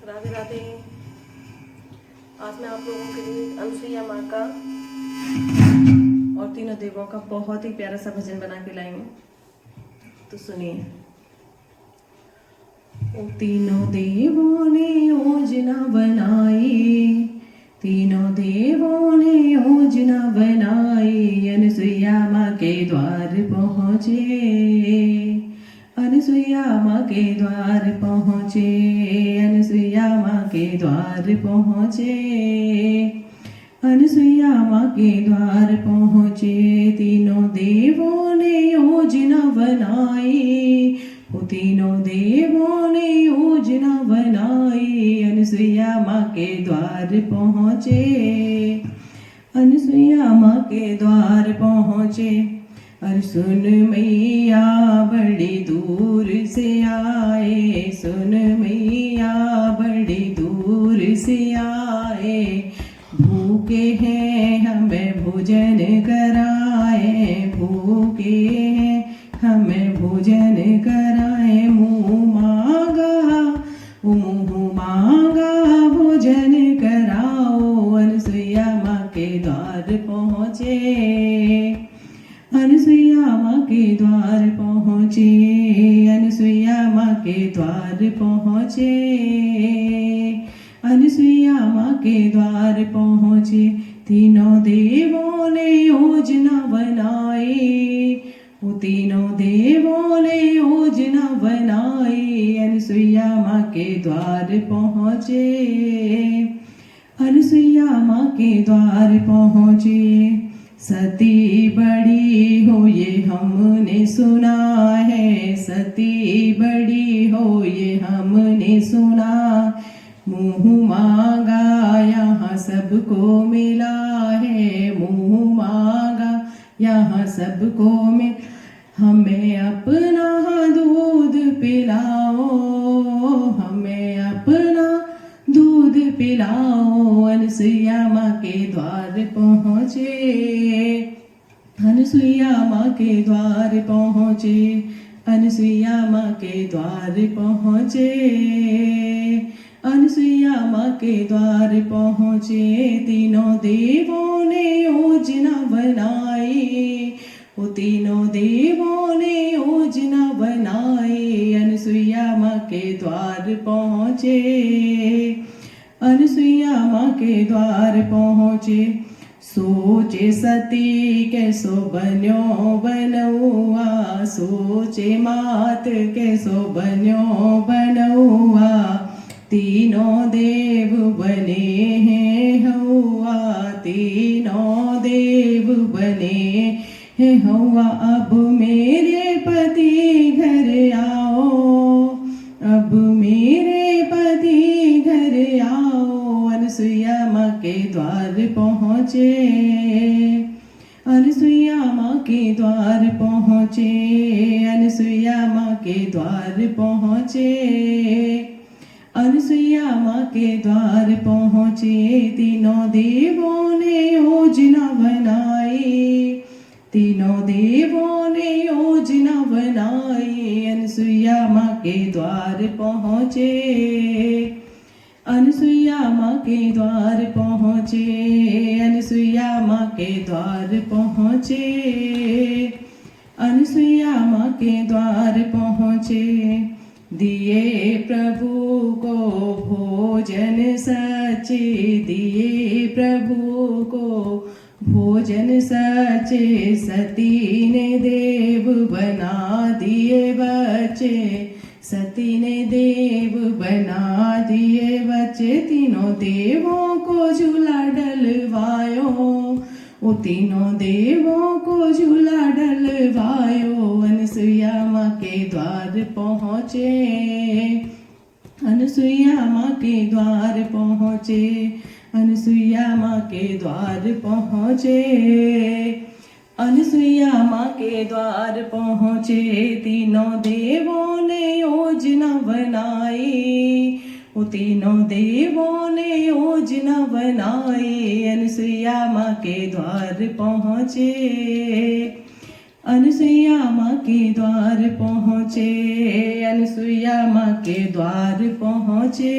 राधे राधे। आज मैं आप लोगों के लिए अनसुईया माँ का और तीनों देवों का बहुत ही प्यारा सा भजन बना के लाई हूँ, तो सुनिए। ओ तीनों देवों ने योजना बनाई, तीनों देवों ने योजना बनाई, अनसुईया माँ के द्वार पहुँचे, अनसुईया माँ के द्वार पहुँचे, अनसुईया माँ के द्वार पहुँचे, अनसुईया माँ के द्वार पहुँचे। तीनों देवों ने योजना बनाई, वो तीनों देवों ने योजना बनाई, अनसुईया माँ के द्वार पहुँचे, अनसुईया माँ के द्वार पहुँचे। और सुन मैया बड़ी दूर से आए, सुन मैया बड़ी दूर से आए, भूखे हैं हमें भोजन कराए, भूखे हैं हमें भोजन कराए, मुँह मांगा भोजन कराओ, अनसुईया माँ के द्वार पहुँचे, अनसुईया माँ के द्वार पहुँचे, अनसुईया माँ के द्वार पहुँचे, अनसुईया माँ के द्वार पहुँचे। तीनों देवों ने योजना बनाई, वो तीनों देवों ने योजना बनाई, अनसुईया माँ के द्वार पहुँचे, अनसुईया माँ के द्वार पहुँचे। सती बड़ी हो ये हमने सुना है, सती बड़ी हो ये हमने सुना, मुँह मांगा यहाँ सबको मिला है, मुँह मांगा यहाँ सबको मिल, हमें अपना दूध पिलाओ, हमें अपना दूध पिलाओ, अनसुईया माँ के द्वार पहुँचे, अनसुईया माँ के द्वार पहुँचे, अनसुईया माँ के द्वार पहुँचे, अनसुईया माँ के द्वार पहुँचे। तीनों देवों ने योजना बनाई, वो तीनों देवों ने योजना बनाई, अनसुईया माँ के द्वार पहुँचे, अनसुईया माँ के द्वार पहुँचे। सोचे सती कैसो बन्यो बनौआ, सोचे मात कैसो बन्यो बनौआ, तीनों देव बने हैं हौआ, तीनों देव बने हैं हौआ, अब मेरे पति घर आओ, अब मेरे पति घर आओ, अनसुईया माँ के द्वार पहुँचे, अनसुईया माँ के द्वार पहुँचे, अनसुईया माँ के द्वार पहुँचे, अनसुईया माँ के द्वार पहुँचे। तीनों देवों ने योजना बनाई, तीनों देवों ने योजना बनाई, अनसुईया माँ के द्वार पहुँचे, अनसुईया माँ के द्वार पहुँचे, अनसुईया माँ के द्वार पहुँचे, अनसुईया माँ के द्वार पहुँचे। दिए प्रभु को भोजन सचे, दिए प्रभु को भोजन सचे, सती ने देव बना दिए बच्चे, सती ने देव बना दिए बच्चे। तीनों देवों को झूला डलवायो, वो तीनों देवों को झूला डलवायो, अनसुईया माँ के द्वार पहुँचे, अनसुईया माँ के द्वार पहुँचे, अनसुईया माँ के द्वार पहुँचे, अनसुईया माँ के द्वार पहुँचे। तीनों देवों ने योजना बनाई, वो तीनों देवों ने योजना बनाई, अनसुईया माँ के द्वार पहुँचे, अनसुईया माँ के द्वार पहुँचे, अनसुईया माँ के द्वार पहुँचे।